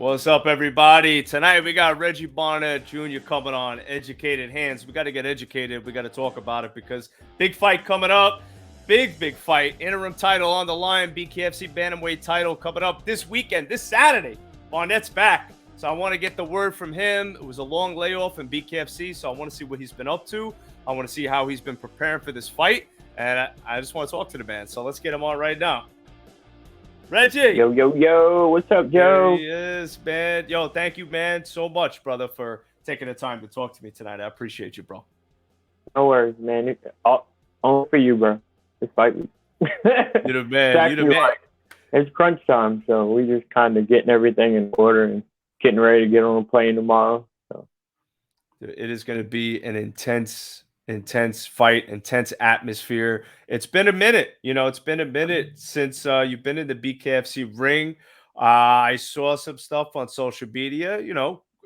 What's up, everybody? Tonight we got Reggie Barnett Jr. coming on. Educated Hands. We got to get educated. We got to talk about it because big fight coming up. Big fight. Interim title on the line. BKFC Bantamweight title coming up this weekend, this Saturday. Barnett's back. So I want to get the word from him. It was a long layoff in BKFC, so I want to see what he's been up to. I want to see how he's been preparing for this fight. And I just want to talk to the man. So let's get him on right now. Reggie. Yo. What's up, Joe? There he is, man. Yo, thank you, man, so much, brother, for taking the time to talk to me tonight. I appreciate you, bro. No worries, man. All for you, bro. This fight week. You the man. You the man. It's crunch time, so we just kind of getting everything in order and getting ready to get on a plane tomorrow. So it is going to be an intense fight, intense atmosphere. It's been a minute, it's been a minute since you've been in the BKFC ring. I saw some stuff on social media,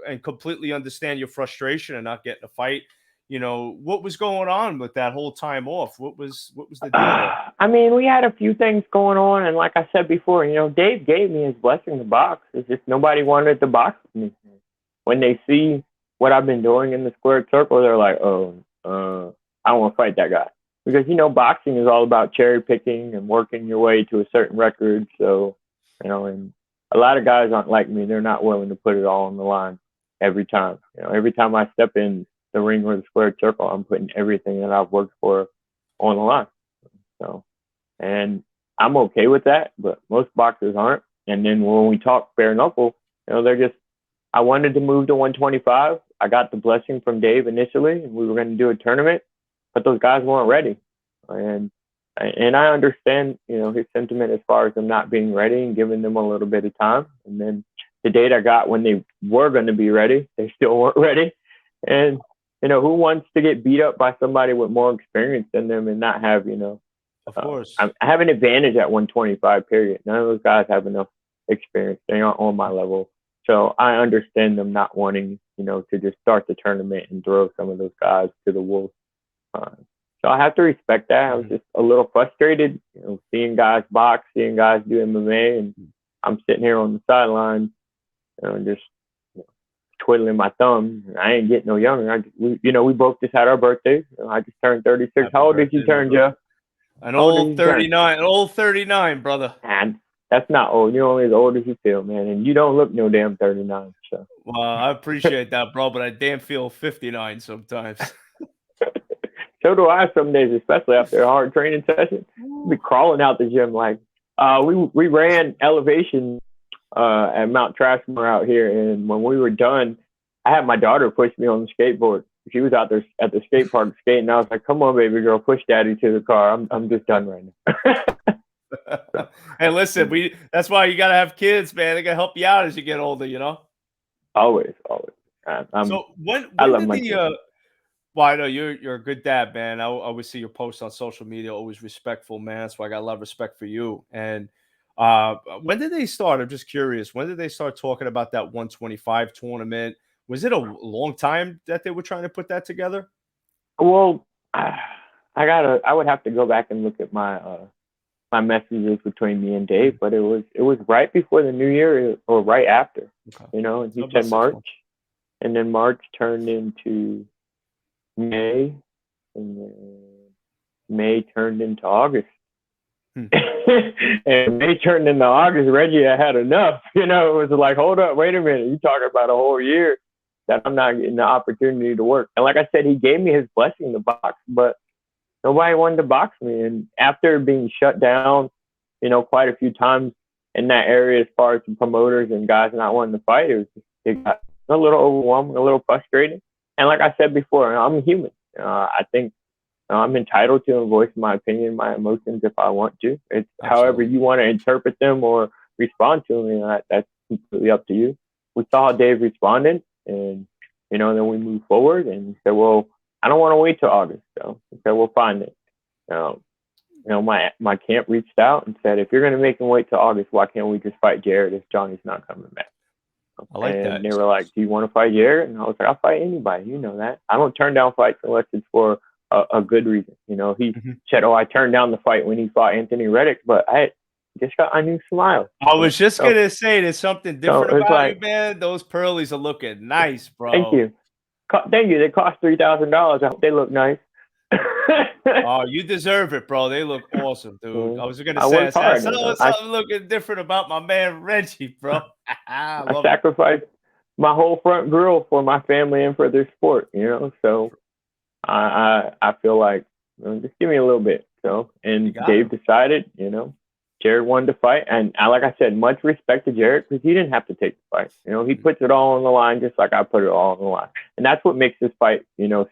and completely understand your frustration and not getting a fight. What was going on with that whole time off? What was the deal? I mean, we had a few things going on, and like I said before, Dave gave me his blessing to box. It's just nobody wanted to box with me. When they see what I've been doing in the squared circle, they're like, I don't want to fight that guy. Because, boxing is all about cherry picking and working your way to a certain record. So, and a lot of guys aren't like me. They're not willing to put it all on the line every time. Every time I step in the ring or the squared circle, I'm putting everything that I've worked for on the line. So, and I'm okay with that, but most boxers aren't. And then when we talk bare knuckle, I wanted to move to 125. I got the blessing from Dave initially, and we were going to do a tournament, but those guys weren't ready. And I understand, his sentiment as far as them not being ready and giving them a little bit of time. And then the date I got when they were going to be ready, they still weren't ready. And, who wants to get beat up by somebody with more experience than them and not have, of course. I have an advantage at 125, period. None of those guys have enough experience. They aren't on my level. So I understand them not wanting, to just start the tournament and throw some of those guys to the wolves. So I have to respect that. I was just a little frustrated, seeing guys box, seeing guys do MMA, and I'm sitting here on the sideline, just twiddling my thumb. I ain't getting no younger. We both just had our birthdays. I just turned 36. How old did you turn, Joe? An old 39. An old 39, brother. And that's not old. You're only as old as you feel, man. And you don't look no damn 39. So. Well, I appreciate that, bro, but I damn feel 59 sometimes. So do I some days, especially after a hard training session. I'll be crawling out the gym like we ran elevation at Mount Trashmore out here, and when we were done, I had my daughter push me on the skateboard. She was out there at the skate park skating, and I was like, "Come on, baby girl, push daddy to the car. I'm just done right now." Hey, listen, that's why you gotta have kids, man. They gotta help you out as you get older, Always. So when I love did my kids. Well, I know you're a good dad, man. I always see your posts on social media, always respectful, man. That's why I got a lot of respect for you. And when did they start? I'm just curious. When did they start talking about that 125 tournament? Was it a long time that they were trying to put that together? Well, I would have to go back and look at my my messages between me and Dave, but it was right before the new year or right after, Okay. And he said March, and then March turned into May, and then May turned into August. And May turned into August. Reggie, I had enough. It was like, hold up, wait a minute. You talking about a whole year that I'm not getting the opportunity to work. And like I said, he gave me his blessing to box, but nobody wanted to box me. And after being shut down, quite a few times in that area as far as the promoters and guys not wanting to fight, it got a little overwhelming, a little frustrating. And like I said before, I'm human. I think I'm entitled to voice my opinion, my emotions if I want to. It's Absolutely. However you want to interpret them or respond to them, that's completely up to you. We saw how Dave responded, and then we moved forward and said, well, I don't want to wait till August. So we said, we'll find it. My camp reached out and said, if you're going to make him wait till August, why can't we just fight Jared if Johnny's not coming back? I like that. And they were like, do you want to fight Jared? And I was like, I'll fight anybody. You know that. I don't turn down fights unless it's for a good reason. He said, I turned down the fight when he fought Anthony Reddick, but Just got a new smile. I was just gonna say there's something different it's about like, you, man. Those pearlies are looking nice, bro. Thank you. Thank you. They cost $3,000. I hope they look nice. Oh, you deserve it, bro. They look awesome, dude. I was gonna I say, worked hard. something looking different about my man Reggie, bro. I sacrificed my whole front grill for my family and for their sport, So I feel like just give me a little bit, And Dave decided, Jared wanted to fight, and like I said, much respect to Jared because he didn't have to take the fight. He puts it all on the line just like I put it all on the line, and that's what makes this fight,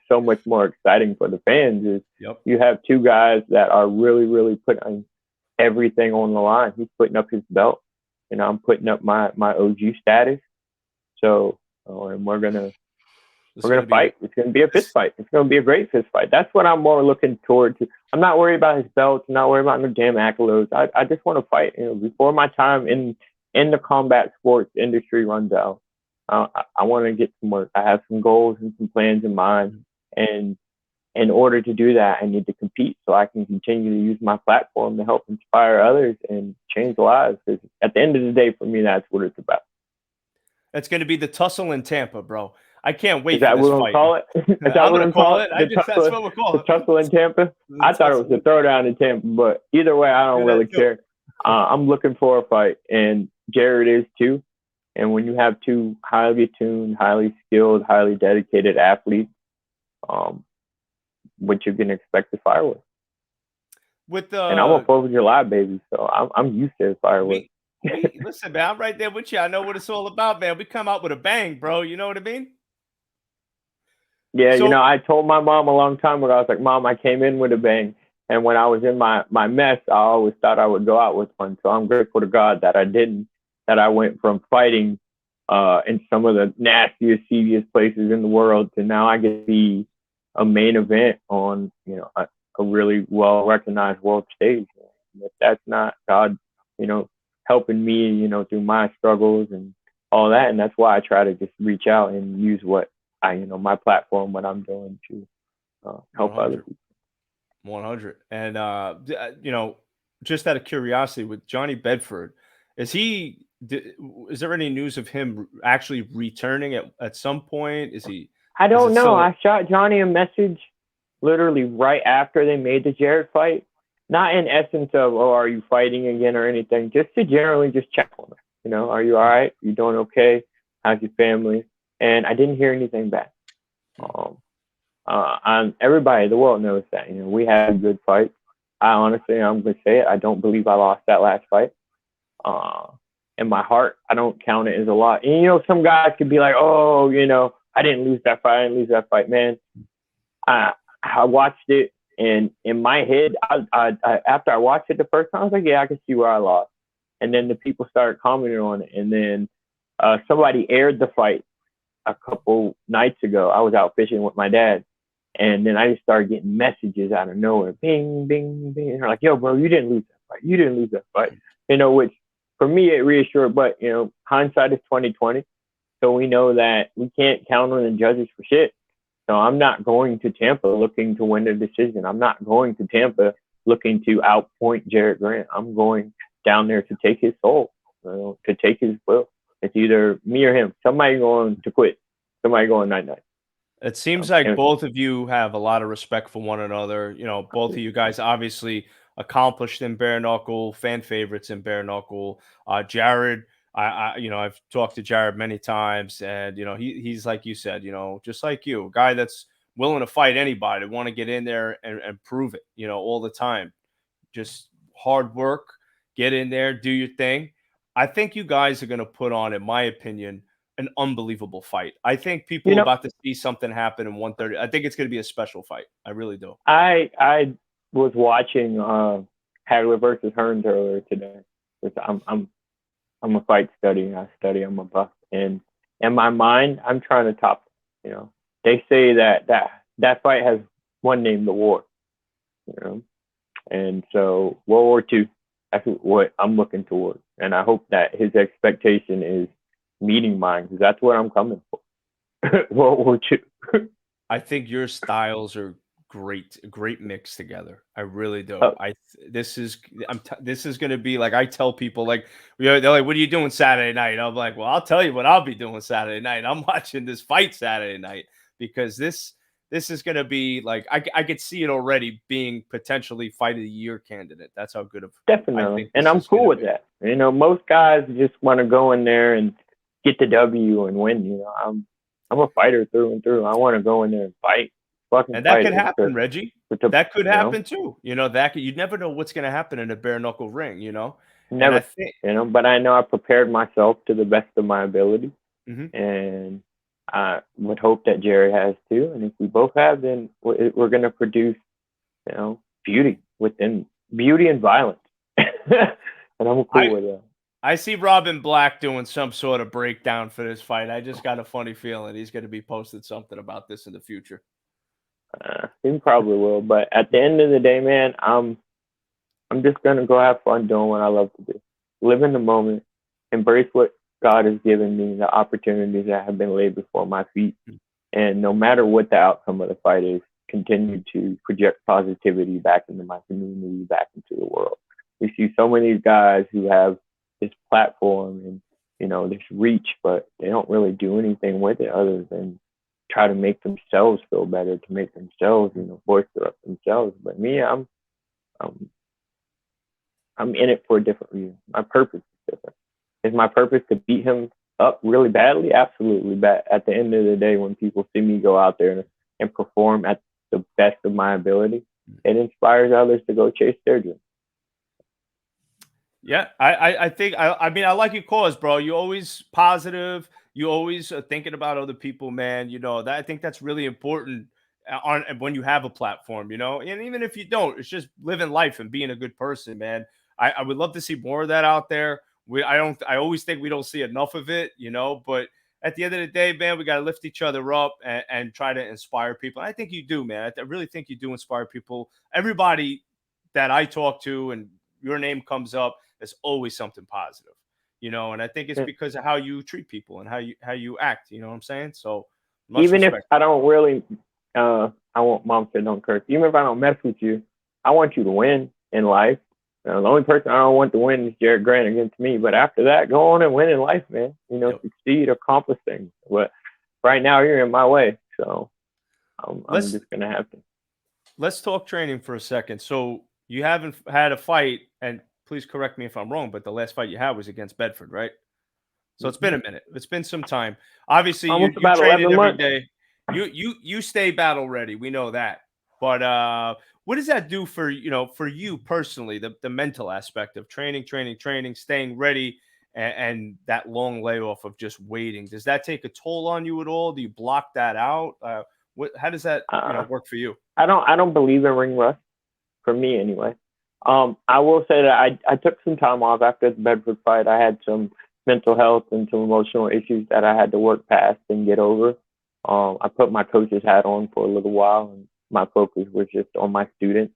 so much more exciting for the fans. Is you have two guys that are really, really putting everything on the line. He's putting up his belt, and I'm putting up my OG status. So, and we're gonna fight. It's gonna be a fist fight. It's gonna be a great fist fight. That's what I'm more looking forward to. I'm not worried about his belts. I'm not worried about no damn accolades. I just want to fight. Before my time in the combat sports industry runs out, I want to get some work. I have some goals and some plans in mind, and in order to do that, I need to compete so I can continue to use my platform to help inspire others and change lives. Because at the end of the day, for me, that's what it's about. That's going to be the tussle in Tampa, bro. I can't wait. Is that for this what fight. Call it? Is that I'm what gonna call it? That's what we'll call it. The tussle in Tampa. I thought it was the throwdown in Tampa, but either way, I don't really care. I'm looking for a fight, and Jared is too. And when you have two highly tuned, highly skilled, highly dedicated athletes, what you can expect to fire with. And I'm a 4th of July baby, so I'm used to fireworks. Listen, man, I'm right there with you. I know what it's all about, man. We come out with a bang, bro. You know what I mean? Yeah, I told my mom a long time ago. I was like, Mom, I came in with a bang. And when I was in my mess, I always thought I would go out with one. So I'm grateful to God that I didn't, that I went from fighting in some of the nastiest, seediest places in the world to now I get to be a main event on, a really well-recognized world stage. If that's not God, helping me, through my struggles and all that. And that's why I try to just reach out and use what my platform, what I'm doing to help 100. others. 100. And, just out of curiosity with Johnny Bedford, is there any news of him actually returning at some point? I don't know. I shot Johnny a message literally right after they made the Jared fight. Not in essence of, are you fighting again or anything, just to generally just check on him. Are you all right? You doing okay? How's your family? And I didn't hear anything back. Everybody, the world knows that. We had a good fight. I'm going to say it. I don't believe I lost that last fight. In my heart, I don't count it as a lot. And, some guys could be like, I didn't lose that fight. I didn't lose that fight, man. I watched it, and in my head, I after I watched it the first time, I was like, yeah, I can see where I lost. And then the people started commenting on it, and then somebody aired the fight a couple nights ago. I was out fishing with my dad, and then I just started getting messages out of nowhere, bing, bing, bing. And they're like, yo, bro, you didn't lose that fight. You didn't lose that fight. Which for me it reassured. But hindsight is 20/20, so we know that we can't count on the judges for shit. So I'm not going to Tampa looking to win the decision. I'm not going to Tampa looking to outpoint Jared Grant. I'm going down there to take his soul, to take his will. It's either me or him. Somebody going to quit. Somebody going night-night. It seems like both of you have a lot of respect for one another. Both of you guys obviously accomplished in bare knuckle, fan favorites in bare knuckle. Jared, I've talked to Jared many times, and he's like you said, just like you, a guy that's willing to fight anybody, want to get in there and prove it, all the time. Just hard work, get in there, do your thing. I think you guys are going to put on, in my opinion, an unbelievable fight. I think people are about to see something happen in 130. I think it's going to be a special fight. I really do. I was watching Hagler versus Hearns earlier today. I'm a fight study. I'm a buff, and in my mind, I'm trying to top. They say that fight has one name, the war. And so World War II. That's what I'm looking toward. And I hope that his expectation is meeting mine, because that's what I'm coming for. World War II. I think your styles are great mix together. I really do. Oh, This is this is gonna be like I tell people like they're like, "What are you doing Saturday night?" I'm like, "Well, I'll tell you what I'll be doing Saturday night. I'm watching this fight Saturday night because this is gonna be like I could see it already being potentially fight of the year candidate. That's how good of I definitely. think And this I'm is cool gonna with be. that. Most guys just want to go in there and get the W and win. I'm a fighter through and through. I want to go in there and fight, fucking And that fight could happen, Reggie. with the That could you know, happen too. That could, you never know what's gonna happen in a bare knuckle ring. And I never, think but I know I prepared myself to the best of my ability, mhm. and I would hope that Jerry has too. And if we both have, then we're going to produce, beauty within beauty and violence. And I'm cool I with that. I see Robin Black doing some sort of breakdown for this fight. I just got a funny feeling he's going to be posting something about this in the future. He probably will, but at the end of the day, man, I'm just gonna go have fun doing what I love to do, live in the moment, embrace what God has given me, the opportunities that have been laid before my feet, and no matter what the outcome of the fight is, continue to project positivity back into my community, back into the world. We see so many guys who have this platform and this reach, but they don't really do anything with it other than try to make themselves feel better, to make themselves, bolster up themselves. But me, I'm I'm in it for a different reason. My purpose is different. Is my purpose to beat him up really badly? Absolutely. But at the end of the day, when people see me go out there and perform at the best of my ability, it inspires others to go chase their dreams. Yeah, I think I mean I like your cause, bro. You always positive. You always thinking about other people, man. That I think that's really important on when you have a platform. And even if you don't, it's just living life and being a good person, man. I would love to see more of that out there. I always think we don't see enough of it. But at the end of the day, man, we got to lift each other up and try to inspire people. I think you do, man. I really think you do inspire people. Everybody that I talk to and your name comes up, there's always something positive. And I think it's because of how you treat people and how you act. You know what I'm saying? So much Even if respect. I don't really, I want mom said don't curse. Even if I don't mess with you, I want you to win in life. The only person I don't want to win is Jared Grant against me. But after that, go on and win in life, man. Yep. Succeed, accomplish things. But right now, you're in my way, so I'm Let's just gonna have to. let's talk training for a second. So you haven't had a fight, and please correct me if I'm wrong, but the last fight you had was against Bedford, right? So it's been a minute. It's been some time. Obviously, you Almost you about training 11 every months. day. You stay battle ready. We know that. But what does that do for you personally, the mental aspect of training, staying ready, and that long layoff of just waiting? Does that take a toll on you at all? Do you block that out? How does that Uh, work for you? I don't believe in ring rust for me anyway. I will say that I took some time off after the Bedford fight. I had some mental health and some emotional issues that I had to work past and get over. I put my coach's hat on for a little while, and my focus was just on my students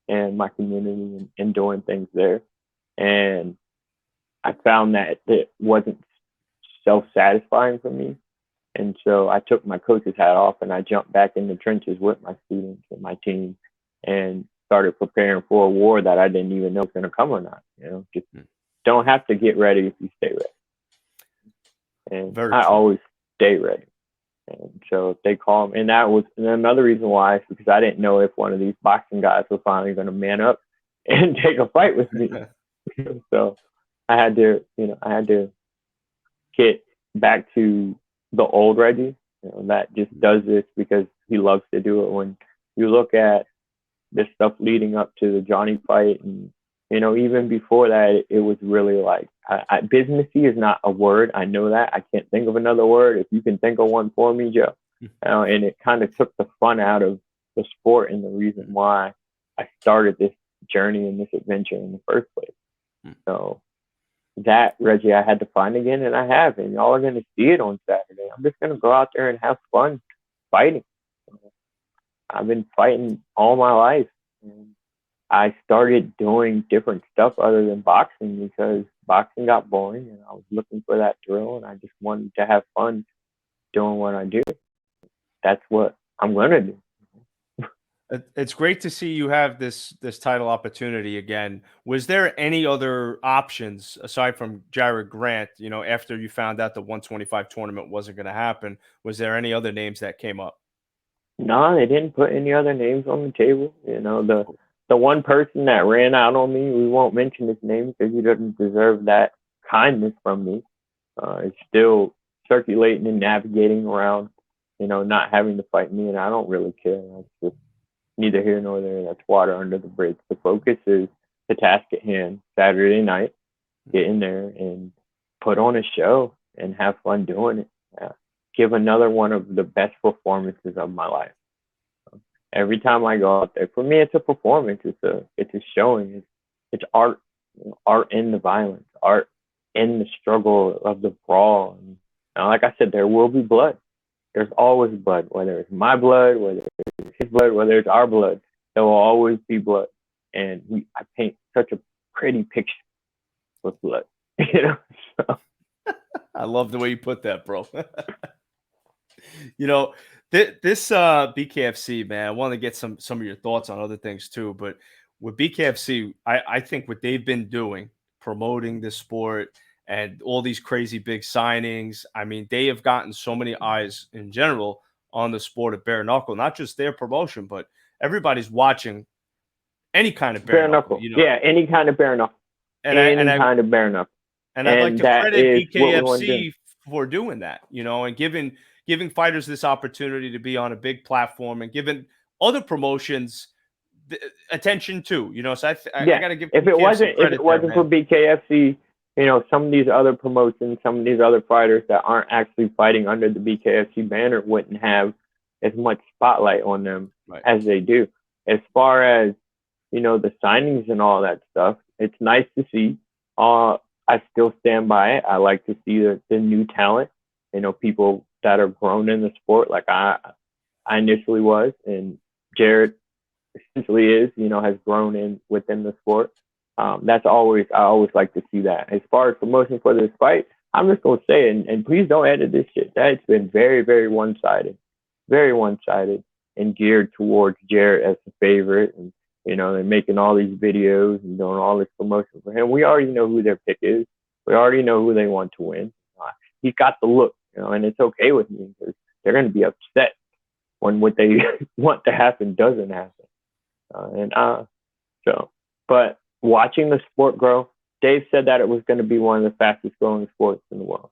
and my community and doing things there. And I found that it wasn't self satisfying for me. And so I took my coach's hat off and I jumped back in the trenches with my students and my team and started preparing for a war that I didn't even know was going to come or not. Just don't have to get ready if you stay ready. And Very I true. always stay ready. And so if they call me, and that was another reason why, is because I didn't know if one of these boxing guys was finally going to man up and take a fight with me. So I had to get back to the old Reggie, that just does this because he loves to do it. When you look at this stuff leading up to the Johnny fight, and even before that, it was really like businessy is not a word. I know that. I can't think of another word. If you can think of one for me, Joe. And it kind of took the fun out of the sport and the reason why I started this journey and this adventure in the first place. So that Reggie I had to find again, and I have, and y'all are going to see it on Saturday. I'm just going to go out there and have fun fighting. I've been fighting all my life, and I started doing different stuff other than boxing because boxing got boring, and I was looking for that thrill, and I just wanted to have fun doing what I do. That's what I'm going to do. It's great to see you have this title opportunity again. Was there any other options aside from Jared Grant? You know, after you found out the 125 tournament wasn't going to happen, was there any other names that came up? No, they didn't put any other names on the table. You know, the one person that ran out on me, we won't mention his name because he doesn't deserve that kindness from me. It's still circulating and navigating around, you know, not having to fight me, and I don't really care. That's just neither here nor there. That's water under the bridge. The focus is the task at hand, Saturday night, get in there and put on a show and have fun doing it. Give another one of the best performances of my life. Every time I go out there, for me, it's a performance. It's a showing. It's art, you know, art in the violence, art in the struggle of the brawl. And like I said, there will be blood. There's always blood, whether it's my blood, whether it's his blood, whether it's our blood. There will always be blood, and I paint such a pretty picture with blood. You know, so. I love the way you put that, bro. You know, this BKFC, man, I want to get some of your thoughts on other things too. But with BKFC, I think what they've been doing, promoting the sport and all these crazy big signings, I mean, they have gotten so many eyes in general on the sport of bare knuckle, not just their promotion, but everybody's watching any kind of bare knuckle, you know. Yeah, any kind of bare knuckle. Any kind of bare knuckle. And I'd like to credit BKFC for doing that, you know, and giving fighters this opportunity to be on a big platform and giving other promotions attention too, you know. So I got to give. If it wasn't for BKFC, you know, some of these other promotions, some of these other fighters that aren't actually fighting under the BKFC banner wouldn't have as much spotlight on them as they do. As far as, you know, the signings and all that stuff, it's nice to see. I still stand by it. I like to see the new talent, you know, people that are grown in the sport like I initially was, and Jared essentially is, you know, has grown within the sport. I always like to see that. As far as promotion for this fight, I'm just gonna say, and please don't edit this shit. That's been very, very one-sided, and geared towards Jared as the favorite, and you know, they're making all these videos and doing all this promotion for him. We already know who their pick is. We already know who they want to win. He's got the look, you know, and it's okay with me because they're going to be upset when what they want to happen doesn't happen. But watching the sport grow, Dave said that it was going to be one of the fastest growing sports in the world.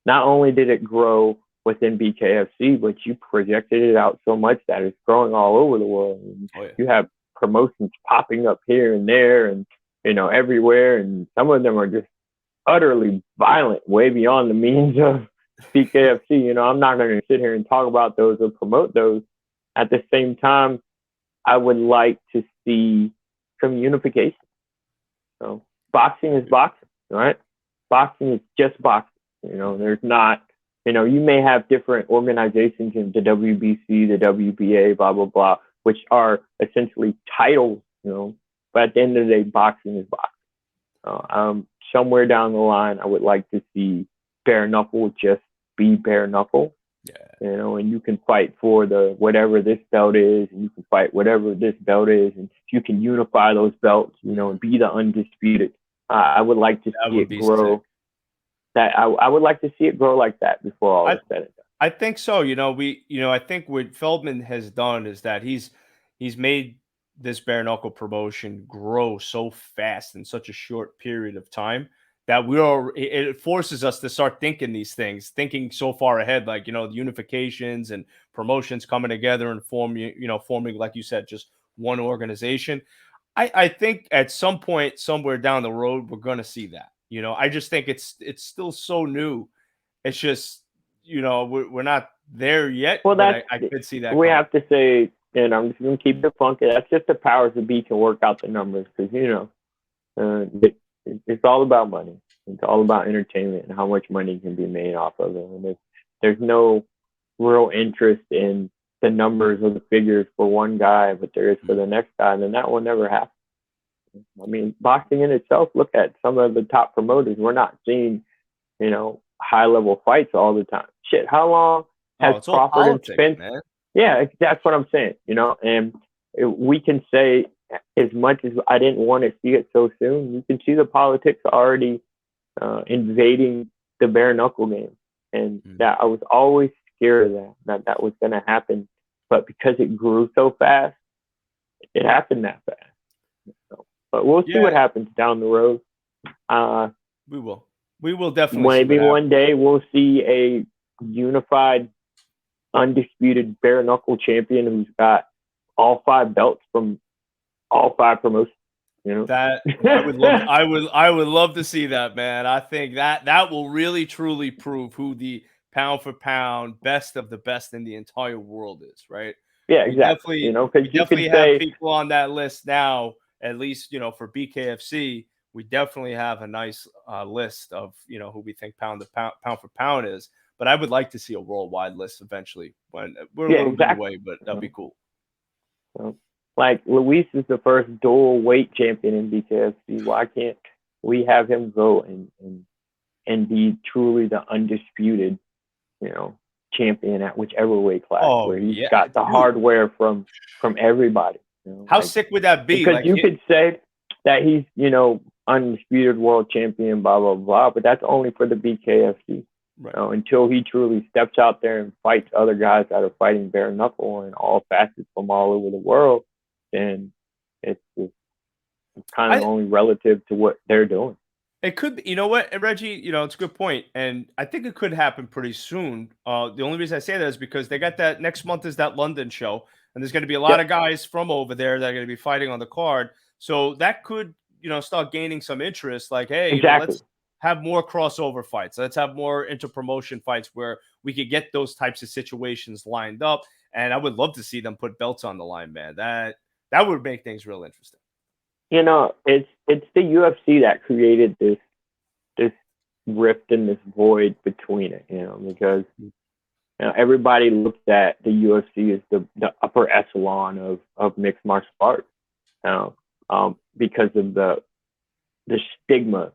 Not only did it grow within BKFC, but you projected it out so much that it's growing all over the world. You have promotions popping up here and there and, you know, everywhere. And some of them are just utterly violent, way beyond the means of BKFC. You know, I'm not going to sit here and talk about those or promote those. At the same time, I would like to see some unification. So boxing is boxing, right? Boxing is just boxing. You know, there's not, you know, you may have different organizations in the WBC, the WBA, blah, blah, blah, which are essentially titles, you know, but at the end of the day, boxing is boxing. Somewhere down the line, I would like to see bare knuckle just be bare knuckle, you know, and you can fight for whatever this belt is, and you can fight whatever this belt is, and you can unify those belts, you know, and be the undisputed. I would like to see it grow. Sick. I would like to see it grow like that before all is said and done. I think so. You know, I think what Feldman has done is that he's made this bare knuckle promotion grow so fast in such a short period of time that it forces us to start thinking these things, thinking so far ahead, like, you know, the unifications and promotions coming together and forming, like you said, just one organization. I think at some point, somewhere down the road, we're going to see that. You know, I just think it's still so new. It's just, you know, we're not there yet. Well, I could see that. We have to say, and I'm just going to keep it funky. That's just the powers that be can work out the numbers because, you know, it's all about money. It's all about entertainment and how much money can be made off of it. And if there's no real interest in the numbers or the figures for one guy, but there is for the next guy, then that will never happen. I mean, boxing in itself, look at some of the top promoters. We're not seeing, you know, high-level fights all the time. Shit, how long has Crawford and Spence? Yeah, that's what I'm saying, you know, and we can say as much as I didn't want to see it so soon, you can see the politics already invading the bare knuckle game. And that I was always scared of that was going to happen. But because it grew so fast, it happened that fast. So, but we'll see what happens down the road. We will definitely maybe see one day we'll see a unified, undisputed bare knuckle champion who's got all 5 belts from all 5 promotions. You know, that I would love to see that, man. I think that will really truly prove who the pound for pound best of the best in the entire world is, right? Yeah, exactly. You know, because we you definitely can have say people on that list now. At least, you know, for BKFC, we definitely have a nice list of, you know, who we think pound for pound is. But I would like to see a worldwide list eventually. When we're a little bit away, but that'd be cool. So, like Luis is the first dual weight champion in BKFC. Why can't we have him go and be truly the undisputed, you know, champion at whichever weight class, where he's got the hardware from everybody. You know, how sick would that be? Because like, you could say that he's, you know, undisputed world champion, blah blah blah, but that's only for the BKFC. Right. You know, until he truly steps out there and fights other guys that are fighting bare knuckle in all facets from all over the world, then it's kind of only relative to what they're doing. It could be, you know what, Reggie, you know, it's a good point. And I think it could happen pretty soon. The only reason I say that is because they got that next month is that London show. And there's going to be a lot of guys from over there that are going to be fighting on the card. So that could, you know, start gaining some interest. Like, hey, you know, let's have more crossover fights. Let's have more inter-promotion fights where we could get those types of situations lined up. And I would love to see them put belts on the line, man. That would make things real interesting. You know, it's the UFC that created this rift and this void between it, you know, because you know, everybody looks at the UFC as the upper echelon of mixed martial arts, you know, because of the stigma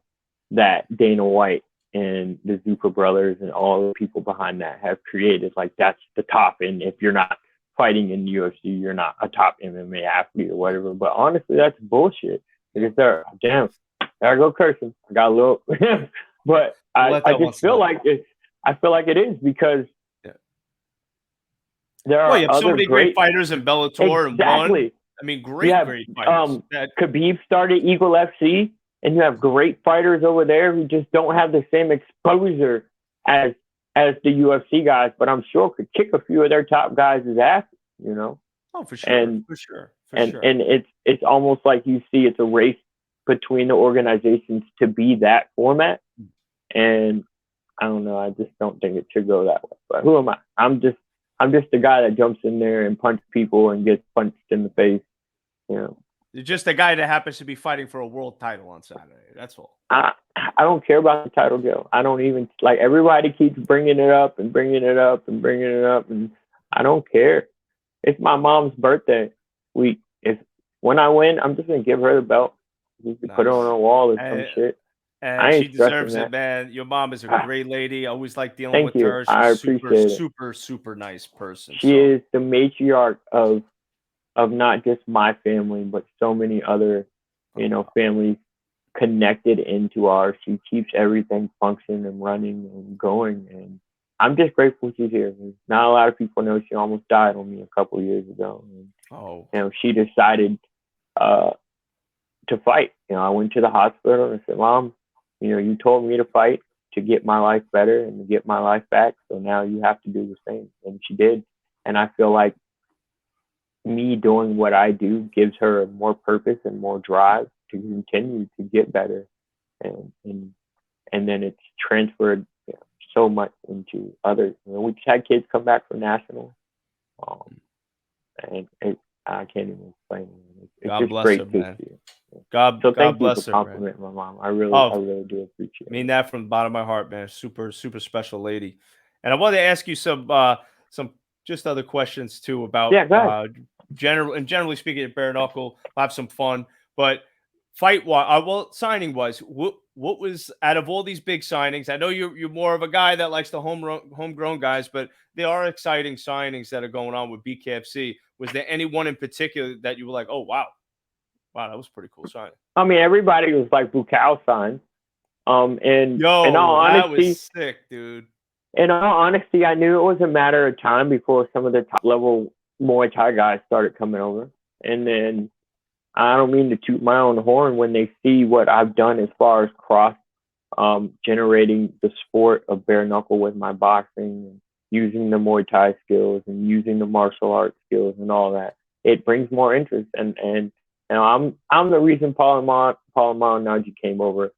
that Dana White and the Zucker brothers and all the people behind that have created. Like, that's the top, and if you're not fighting in the UFC, you're not a top MMA athlete or whatever. But honestly, that's bullshit. Because there I go cursing. I got a little, but I just feel like it. I feel like it is because there are you have so many great fighters in Bellator and one. I mean, great fighters. Khabib started Eagle FC, and you have great fighters over there who just don't have the same exposure as the UFC guys, but I'm sure could kick a few of their top guys' asses, you know? Oh, for sure. And it's almost like you see it's a race between the organizations to be that format. And I don't know, I just don't think it should go that way. But who am I? I'm just the guy that jumps in there and punches people and gets punched in the face, you know? You're just a guy that happens to be fighting for a world title on Saturday. That's all. I don't care about the title, Joe. I don't even, like, everybody keeps bringing it up and bringing it up and bringing it up, and I don't care. It's my mom's birthday week. When I win, I'm just gonna give her the belt. You can put it on a wall or some shit. And she deserves it, man. Your mom is a great lady. I always like dealing with her. She's I appreciate it. super nice person. She is the matriarch of not just my family, but so many other, you know, families connected into ours. She keeps everything functioning and running and going. And I'm just grateful she's here. Not a lot of people know she almost died on me a couple of years ago. And, you know, she decided to fight. You know, I went to the hospital and I said, Mom, you know, you told me to fight to get my life better and to get my life back. So now you have to do the same. And she did. And I feel like me doing what I do gives her more purpose and more drive to continue to get better. And then it's transferred, you know, so much into others. You know, we just had kids come back from national. And I can't even explain it. It's God just bless great her, to man. see. God bless her. Compliment my mom. I really do appreciate it. I mean that from the bottom of my heart, man. Super special lady. And I wanted to ask you some just other questions too about generally speaking at bare knuckle. We'll have some fun, but signing wise, what was out of all these big signings? I know you're more of a guy that likes the homegrown guys, but there are exciting signings that are going on with BKFC. Was there anyone in particular that you were like, oh wow, that was pretty cool signing? I mean, everybody was like Bucal signed. And in all that honesty, was sick, dude. In all honesty, I knew it was a matter of time before some of the top level Muay Thai guys started coming over. And then I don't mean to toot my own horn when they see what I've done as far as cross generating the sport of bare knuckle with my boxing and using the Muay Thai skills and using the martial arts skills and all that. It brings more interest. And you know, I'm the reason Paul Malignaggi came over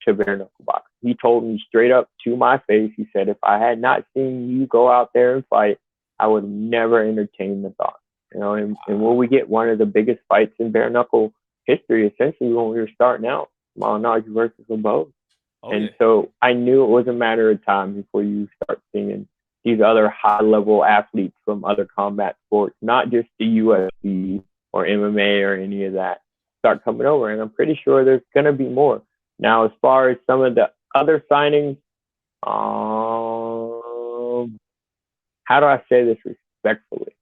to bare knuckle boxing. He told me straight up to my face, he said, if I had not seen you go out there and fight, I would never entertain the thought. You know, and when we get one of the biggest fights in bare knuckle history, essentially when we were starting out, Malignaggi versus LeBeau. So I knew it was a matter of time before you start seeing these other high level athletes from other combat sports, not just the UFC or MMA or any of that, start coming over. And I'm pretty sure there's going to be more. Now, as far as some of the other signings, how do I say this respectfully?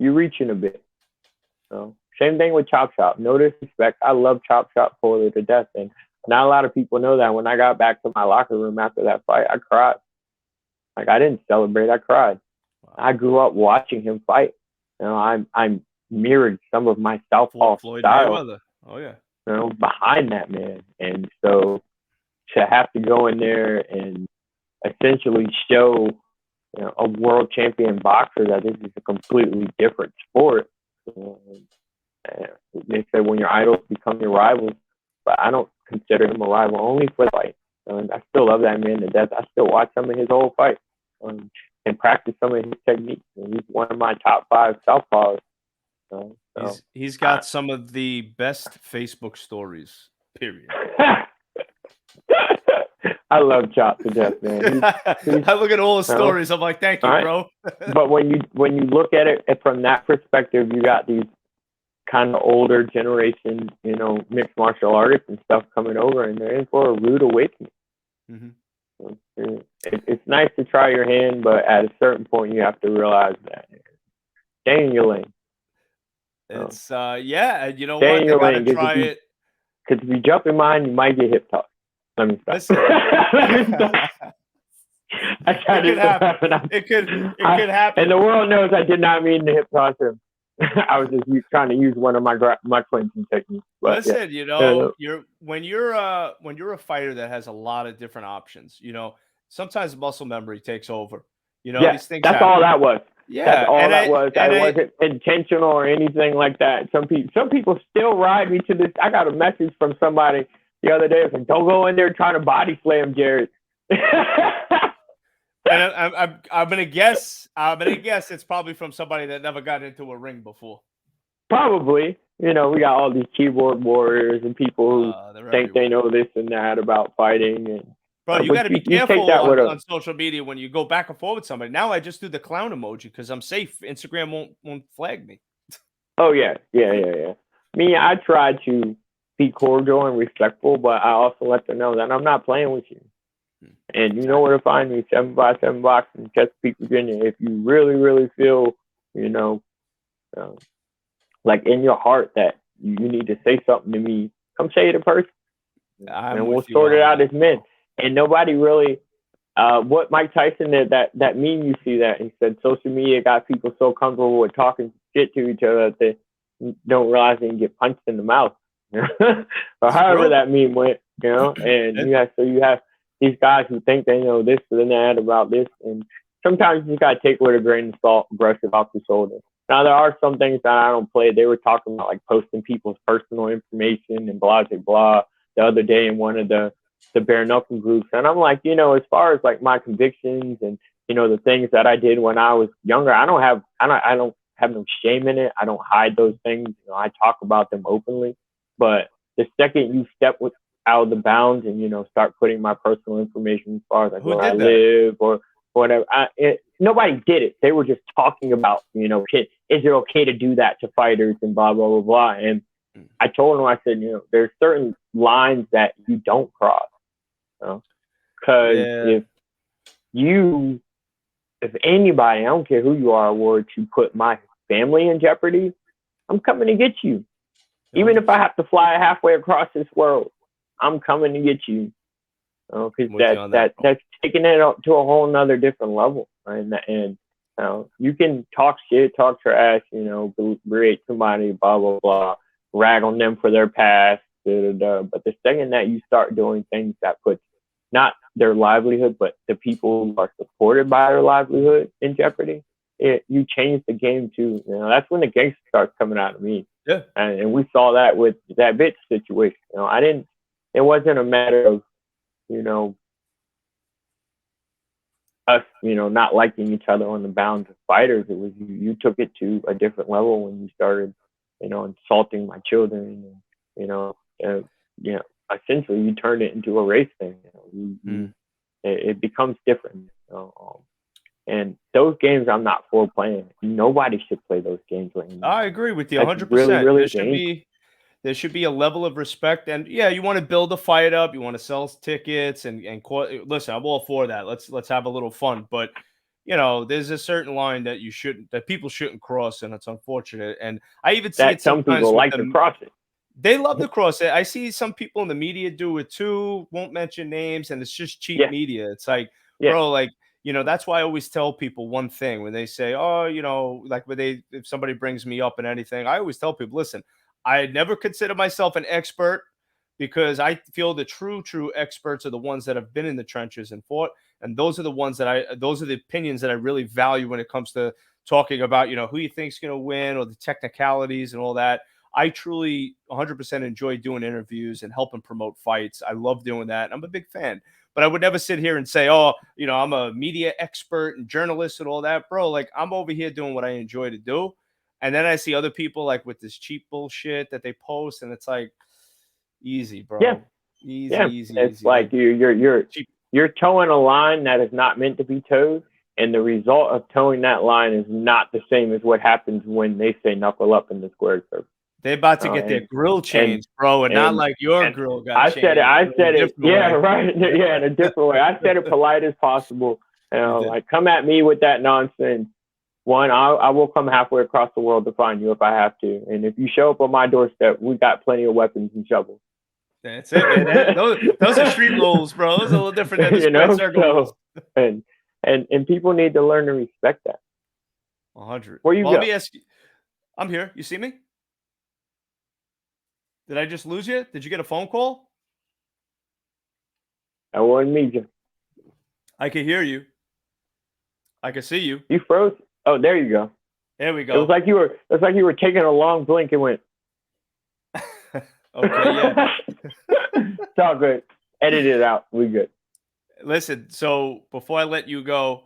You're reaching a bit. So, same thing with Chop Shop. No disrespect. I love Chop Shop Poirier to death. And not a lot of people know that. When I got back to my locker room after that fight, I cried. Like, I didn't celebrate. I cried. Wow. I grew up watching him fight. You know, I mirrored some of my southpaw style. Oh, yeah. You know, behind that man. And so to have to go in there and essentially show, you know, a world champion boxer that this is a completely different sport. They say when your idols become your rivals, but I don't consider him a rival only for the fight. And I still love that man to death. I still watch some of his old fights and practice some of his techniques. And he's one of my top 5 southpaws. He's got some of the best Facebook stories, period. I love Chop to death, man. I look at all the stories. I'm like, thank you, bro. But when you look at it from that perspective, you got these kind of older generation, you know, mixed martial artists and stuff coming over, and they're in for a rude awakening. Mm-hmm. So it's nice to try your hand, but at a certain point, you have to realize that stay in your lane. It's you know what? You gotta try it. Because if you jump in mine, you might get hip tossed. Let me stop. It could happen. And the world knows I did not mean to hip toss him. I was just trying to use one of my clinching techniques. But, listen, you know, when you're a fighter that has a lot of different options, you know, sometimes muscle memory takes over. You know, these things. That's happen. all that was. Yeah, that's all that was. That wasn't intentional or anything like that. Some people still ride me to this. I got a message from somebody the other day. Like, don't go in there trying to body slam Jared. And I'm gonna guess it's probably from somebody that never got into a ring before. Probably. You know, we got all these keyboard warriors and people who think they know this and that about fighting. And bro, you got to be careful on social media when you go back and forth with somebody. Now I just do the clown emoji because I'm safe. Instagram won't flag me. Oh yeah. Me, I try to be cordial and respectful, but I also let them know that I'm not playing with you. And you know where to find me, 7x7 Boxing, Chesapeake, Virginia. If you really, really feel, you know, like in your heart that you need to say something to me, come say it in person. And we'll sort it out as men. And nobody really, what Mike Tyson did, that meme you see that, he said social media got people so comfortable with talking shit to each other that they don't realize they can get punched in the mouth. Or however that meme went, you know, and you have these guys who think they know this and that about this, and sometimes you just gotta take it with a grain of salt, brush it off your shoulder. Now there are some things that I don't play. They were talking about like posting people's personal information and blah blah blah the other day in one of the bare knuckle groups, and I'm like, you know, as far as like my convictions and you know the things that I did when I was younger, I don't have no shame in it. I don't hide those things. You know, I talk about them openly. But the second you step out of the bounds and, you know, start putting my personal information as far as like where I live or whatever, nobody did it. They were just talking about, you know, is it okay to do that to fighters and blah, blah, blah, blah. And I told him, I said, there's certain lines that you don't cross, because Yeah. if anybody, I don't care who you are, were to put my family in jeopardy, I'm coming to get you. Even if I 100%. have to fly halfway across this world, I'm coming to get you. Because With you on that, bro. that's taking it up to a whole nother different level. Right? And you can talk shit, talk trash, berate somebody, blah, blah, blah, rag on them for their past, da, da, da. But the second that you start doing things that put not their livelihood, but the people who are supported by their livelihood in jeopardy, you change the game too. That's when the gangster starts coming out of me. Yeah. And we saw that with that bitch situation. It wasn't a matter of, us, not liking each other on the bounds of fighters. It was you took it to a different level when you started, insulting my children, and essentially you turned it into a race thing. It becomes different. And those games I'm not for playing. Nobody should play those games anymore. I agree with you That's 100%. really, really There should be a level of respect, and yeah, you want to build a fight up, you want to sell tickets, and listen, I'm all for that. Let's have a little fun, but there's a certain line that people shouldn't cross, and it's unfortunate. And I even see it that some sometimes people with like to them. cross it. They love to cross it. I see some people in the media do it too. Won't mention names, and it's just cheap Yeah. media. It's like, Yeah. bro, like that's why I always tell people one thing when they say, oh, like if somebody brings me up in anything, I always tell people, listen, I never consider myself an expert because I feel the true experts are the ones that have been in the trenches and fought, and those are the opinions that I really value when it comes to talking about who you think's going to win or the technicalities and all that. I truly 100% enjoy doing interviews and helping promote fights. I love doing that. I'm a big fan. But I would never sit here and say, oh, I'm a media expert and journalist and all that, bro. Like, I'm over here doing what I enjoy to do. And then I see other people like with this cheap bullshit that they post, and it's like, easy, bro. Yeah. Easy. It's like you're towing a line that is not meant to be towed, and the result of towing that line is not the same as what happens when they say knuckle up in the square circle. They're about to get their grill changed, bro, and not like your grill got I changed. I said it. Yeah, way. right. Yeah, in a different way. I said it polite as possible. Like, come at me with that nonsense. One, I will come halfway across the world to find you if I have to. And if you show up on my doorstep, we got plenty of weapons and shovels. That's it, man. Those are street rules, bro. Those are a little different than the square circle rules. And people need to learn to respect that. 100. Where you Well, go? let me ask you. I'm here. You see me? Did I just lose you? Did you get a phone call? I wasn't me, Jim. I can hear you. I can see you. You froze. Oh, there you go. There we go. It was like you were taking a long blink and went. Okay, yeah. It's all good. Edit it out. We good. Listen, so before I let you go,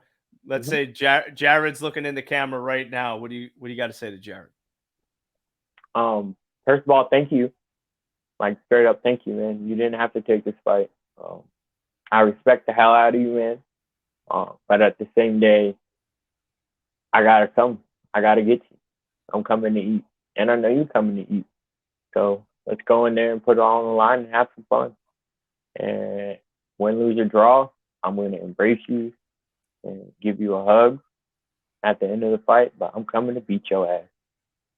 let's say Jared's looking in the camera right now. What do you got to say to Jared? First of all, thank you. Like, straight up, thank you, man. You didn't have to take this fight. I respect the hell out of you, man. But at the same day, I gotta come. I gotta get you. I'm coming to eat, and I know you're coming to eat. So let's go in there and put it all on the line and have some fun. And win, lose, or draw, I'm going to embrace you and give you a hug at the end of the fight. But I'm coming to beat your ass.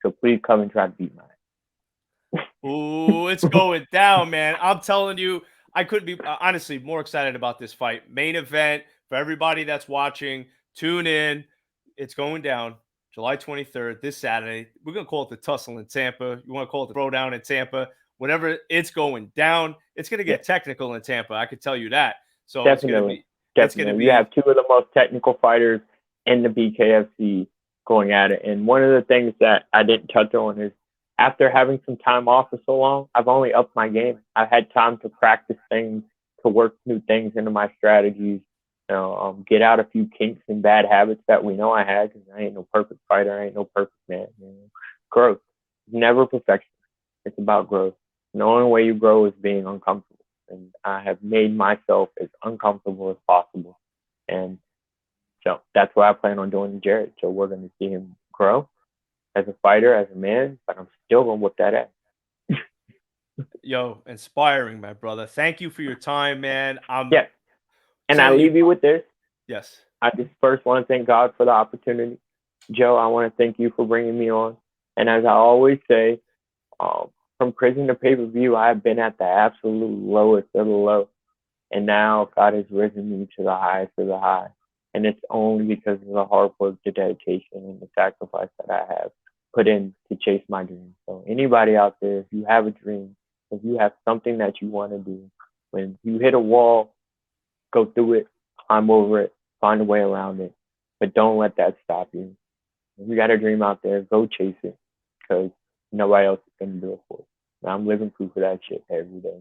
So please come and try to beat mine. Ooh, it's going down, man. I'm telling you, I couldn't be honestly more excited about this fight. Main event for everybody that's watching. Tune in. It's going down July 23rd, this Saturday. We're going to call it the Tussle in Tampa. You want to call it the Throwdown in Tampa. Whenever it's going down, it's going to get technical in Tampa. I can tell you that. So Definitely. It's going to be. You have two of the most technical fighters in the BKFC going at it. And one of the things that I didn't touch on is, after having some time off for so long, I've only upped my game. I've had time to practice things, to work new things into my strategies, get out a few kinks and bad habits that we know I had, because I ain't no perfect fighter. I ain't no perfect man. Growth. Never perfection. It's about growth. The only way you grow is being uncomfortable. And I have made myself as uncomfortable as possible. And so that's what I plan on doing to Jared. So we're going to see him grow as a fighter, as a man, but I'm still going to whip that ass. Yo, inspiring, my brother. Thank you for your time, man. I'm Yes. And I sending you. leave you with this. Yes. I just first want to thank God for the opportunity. Joe, I want to thank you for bringing me on. And as I always say, from prison to pay per view, I have been at the absolute lowest of the low. And now God has risen me to the highest of the high. And it's only because of the hard work, the dedication, and the sacrifice that I have put in to chase my dream. So anybody out there, if you have a dream, if you have something that you want to do, when you hit a wall, go through it, climb over it, find a way around it. But don't let that stop you. If you got a dream out there, go chase it because nobody else is going to do it for you. And I'm living proof of that shit every day.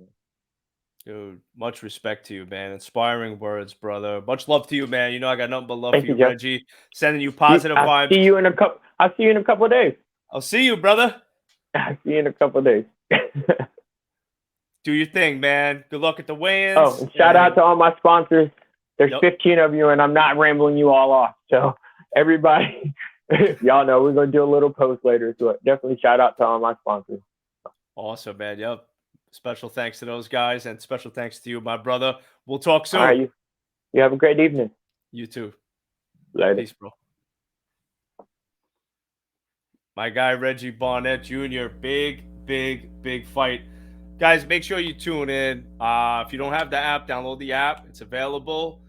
Dude, much respect to you, man. Inspiring words, brother. Much love to you, man. You know I got nothing but love Thank for you, you, Joe. Reggie. Sending you positive vibes. I'll see you in a couple of days. I'll see you, brother. I'll see you in a couple of days. Do your thing, man. Good luck at the weigh-ins. Oh, and shout out to all my sponsors. There's Yep. 15 of you, and I'm not rambling you all off. So everybody, y'all know we're going to do a little post later. So definitely shout out to all my sponsors. Awesome, man. Yep. Special thanks to those guys, and special thanks to you, my brother. We'll talk soon. All right, you have a great evening. You too. Later. Peace, bro. My guy, Reggie Barnett Jr. Big fight. Guys, make sure you tune in. If you don't have the app, download the app. It's available.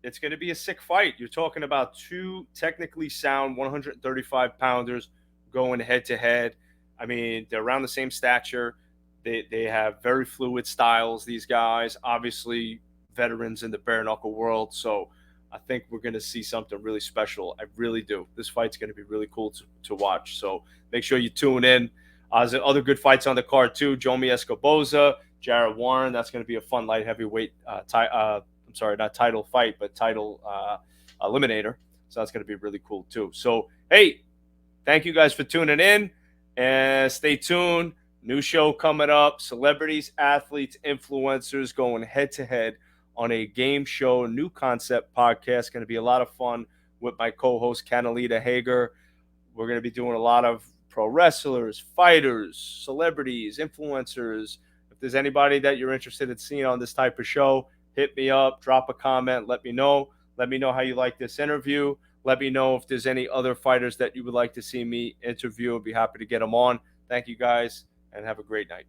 It's going to be a sick fight. You're talking about two technically sound 135-pounders going head-to-head. I mean, they're around the same stature. They have very fluid styles, these guys. Obviously, veterans in the bare-knuckle world. So I think we're going to see something really special. I really do. This fight's going to be really cool to watch. So make sure you tune in. There's other good fights on the card, too. Jomi Escoboza, Jared Warren. That's going to be a fun light heavyweight I'm sorry, not title fight, but title eliminator. So that's going to be really cool, too. So, hey, thank you guys for tuning in. And stay tuned. New show coming up. Celebrities, athletes, influencers going head-to-head on a game show, new concept podcast. Going to be a lot of fun with my co-host, Canalita Hager. We're going to be doing a lot of pro wrestlers, fighters, celebrities, influencers. If there's anybody that you're interested in seeing on this type of show, hit me up, drop a comment, let me know. Let me know how you like this interview. Let me know if there's any other fighters that you would like to see me interview. I'd be happy to get them on. Thank you guys, and have a great night.